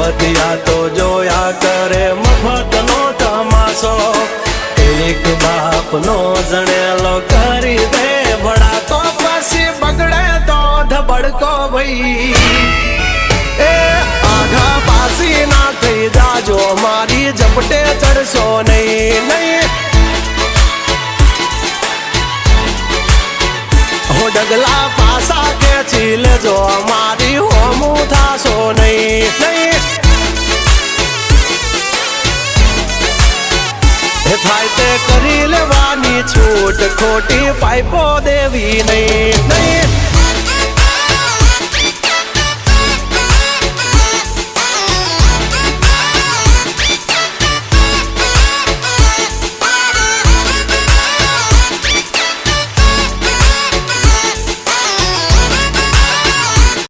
બધા તો જોયા કરે મફતનો તમાશો એક બાપનો જણેલો કરી દે ભડા તો પછી બગડે તો ધબડકો ભાઈ એ આઘા પાસી ના થઈ જાજો મારી ઝપટે ચડશો નહીં નહીં હો ડગલા પાસા ખેંચી લેજો મારી હોમું થાશો નહીં નહીં થાય તે કરી લેવાની છૂટ ખોટી પાઇપો દેવી નહીં નહીં